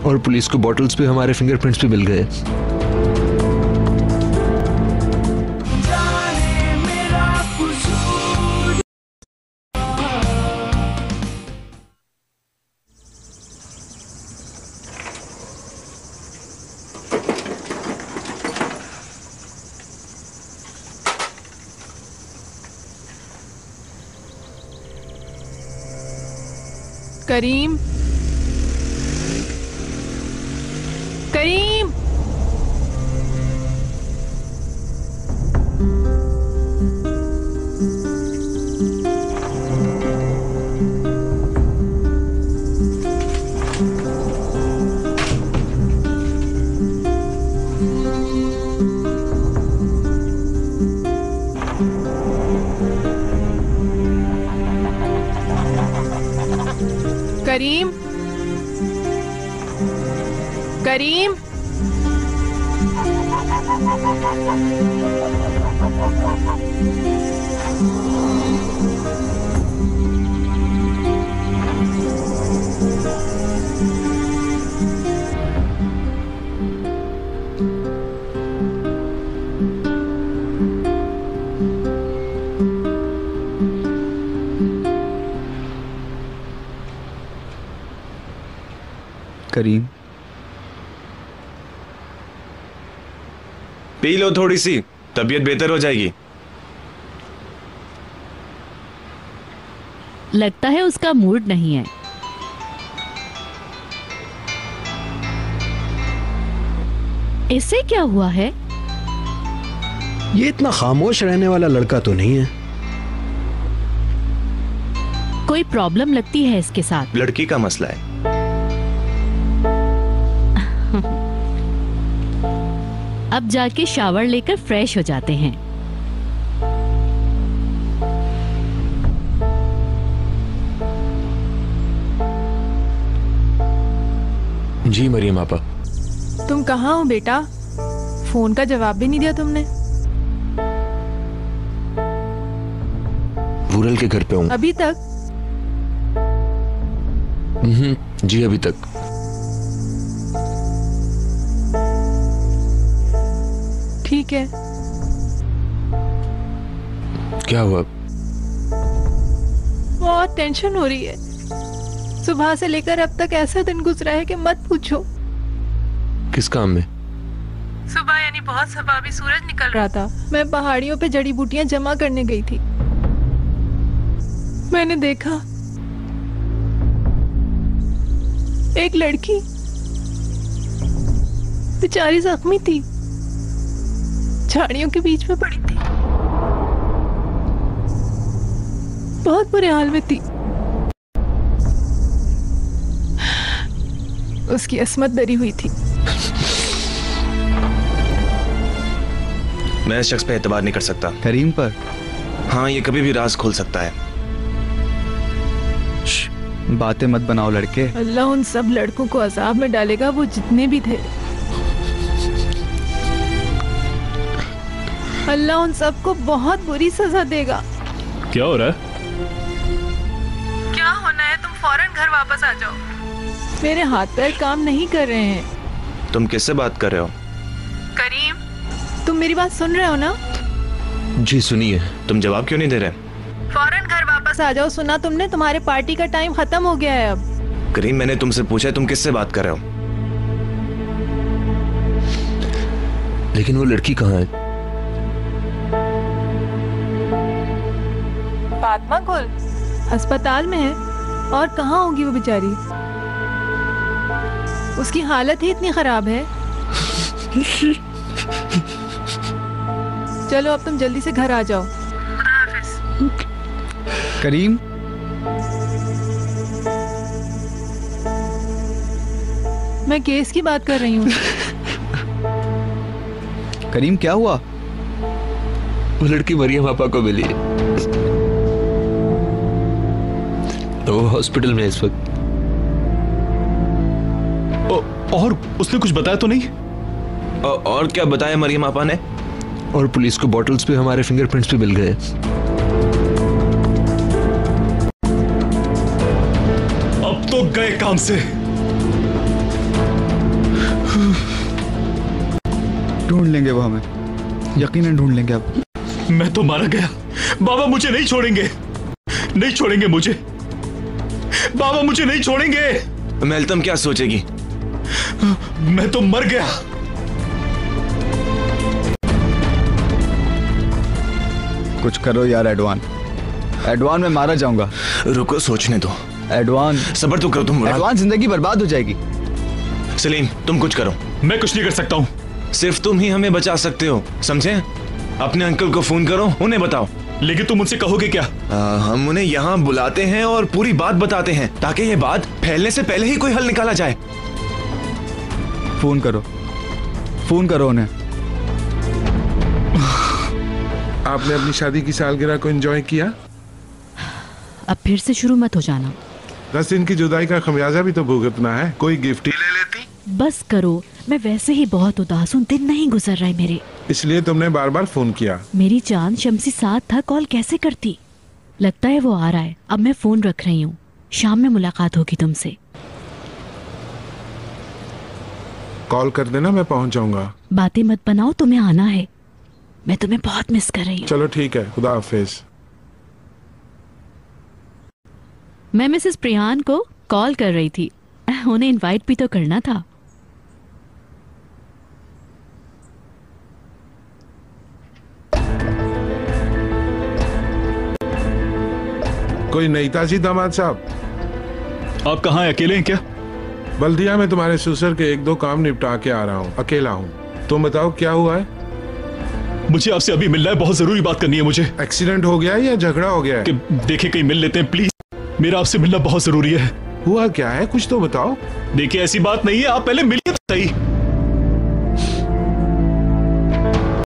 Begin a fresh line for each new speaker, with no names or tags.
और पुलिस को बॉटल्स पे हमारे फिंगरप्रिंट्स भी मिल गए।
करीम, करीम, करीम, करीम,
करीम,
पी लो थोड़ी सी, तबीयत बेहतर हो जाएगी।
लगता है उसका मूड नहीं है। इससे क्या हुआ है?
ये इतना खामोश रहने वाला लड़का तो नहीं है।
कोई प्रॉब्लम लगती है इसके साथ।
लड़की का मसला है।
अब जाके शावर लेकर फ्रेश हो जाते हैं।
जी मरियम आपा।
तुम कहाँ हो बेटा? फोन का जवाब भी नहीं दिया तुमने।
वुरल के घर पे हूँ।
अभी तक?
जी अभी तक।
ठीक है।
क्या हुआ?
बहुत टेंशन हो रही है। सुबह से लेकर अब तक ऐसा दिन गुजरा है कि मत पूछो।
किस काम में?
सुबह यानी बहुत सुबह अभी सूरज निकल रहा था। मैं पहाड़ियों पे जड़ी बूटियां जमा करने गई थी। मैंने देखा एक लड़की बेचारी जख्मी थी, झाड़ियों के बीच में पड़ी थी, बहुत बुरे हाल में थी। उसकी अस्मत दरी हुई थी।
मैं इस शख्स पे एतबार नहीं कर सकता।
करीम पर?
हाँ, ये कभी भी राज खोल सकता है।
बातें मत बनाओ लड़के।
अल्लाह उन सब लड़कों को अजाब में डालेगा, वो जितने भी थे। अल्लाह उन सबको बहुत बुरी सजा देगा।
क्या हो रहा है?
क्या होना है? तुम फौरन घर वापस आ जाओ। मेरे हाथ पैर काम नहीं कर रहे हैं।
तुम किससे बात कर रहे हो?
करीम, तुम मेरी बात सुन रहे हो ना?
जी सुनिए।
तुम जवाब क्यों नहीं दे रहे?
फौरन घर वापस आ जाओ। सुना तुमने? तुम्हारे पार्टी का टाइम खत्म हो गया है अब।
करीम, मैंने तुमसे पूछा तुम किससे बात कर रहे हो?
लेकिन वो लड़की कहाँ है?
फातिमा गुल अस्पताल में है। और कहाँ होगी वो बेचारी? उसकी हालत ही इतनी खराब है। चलो अब तुम जल्दी से घर आ जाओ। खुदा हाफिज।
करीम,
मैं केस की बात कर रही हूँ।
करीम क्या हुआ?
वो लड़की मरियम आपा को मिली है। वो हॉस्पिटल में इस वक्त।
और उसने कुछ बताया तो नहीं?
और क्या बताया मरियम आपा ने?
और पुलिस को बॉटल्स पे हमारे फिंगरप्रिंट्स भी मिल गए।
अब तो गए काम से।
लेंगे वो हमें, यकीनन ढूंढ लेंगे अब।
मैं तो मारा गया, बाबा मुझे नहीं छोड़ेंगे, नहीं छोड़ेंगे मुझे, बाबा मुझे नहीं छोड़ेंगे।
मेहलतम क्या सोचेगी?
मैं तो मर गया।
कुछ करो यार एडवान, एडवान मैं मारा जाऊंगा।
रुको, सोचने दो।
एडवान
सबर तो करो तुम।
एडवान, जिंदगी बर्बाद हो जाएगी।
सलीम, तुम कुछ करो।
मैं कुछ नहीं कर सकता हूँ।
सिर्फ तुम ही हमें बचा सकते हो, समझे? अपने अंकल को फोन करो, उन्हें बताओ।
लेकिन तुम उनसे कहोगे क्या?
हम उन्हें यहाँ बुलाते हैं और पूरी बात बताते हैं ताकि ये बात फैलने से पहले ही कोई हल निकाला जाए।
फोन करो, फोन करो उन्हें।
आपने अपनी शादी की सालगिरह को एंजॉय किया?
अब फिर से शुरू मत हो जाना।
10 दिन की जुदाई का खमियाजा भी तो भुगतना है, कोई गिफ्ट ही ले लेती।
बस करो, मैं वैसे ही बहुत उदास हूँ, दिन नहीं गुजर रहे मेरे।
इसलिए तुमने बार बार फोन किया।
मेरी जान शम्सी साथ था, कॉल कैसे करती। लगता है वो आ रहा है, अब मैं फोन रख रही हूँ, शाम में मुलाकात होगी तुमसे।
कॉल कर देना, मैं पहुंच जाऊंगा।
बातें मत बनाओ, तुम्हें आना है, मैं तुम्हें बहुत मिस कर रही हूँ।
चलो ठीक है, खुदा हाफिज।
मैं मिसेस प्रियान को कॉल कर रही थी, उन्हें इनवाइट भी तो करना था।
कोई नई ताजी दामाद साहब?
आप कहाँ हैं? अकेले हैं क्या?
बल्दिया में तुम्हारे ससुर के 1-2 काम निपटा के आ रहा हूँ, अकेला हूँ। तुम बताओ क्या हुआ है?
मुझे आपसे अभी मिलना है, बहुत जरूरी बात करनी है मुझे।
एक्सीडेंट हो गया है या झगड़ा हो गया है?
कि देखे कहीं मिल लेते हैं प्लीज, मेरा आपसे मिलना बहुत जरूरी है।
हुआ क्या है, कुछ तो बताओ।
देखिए ऐसी बात नहीं है, आप पहले मिलिए तो सही।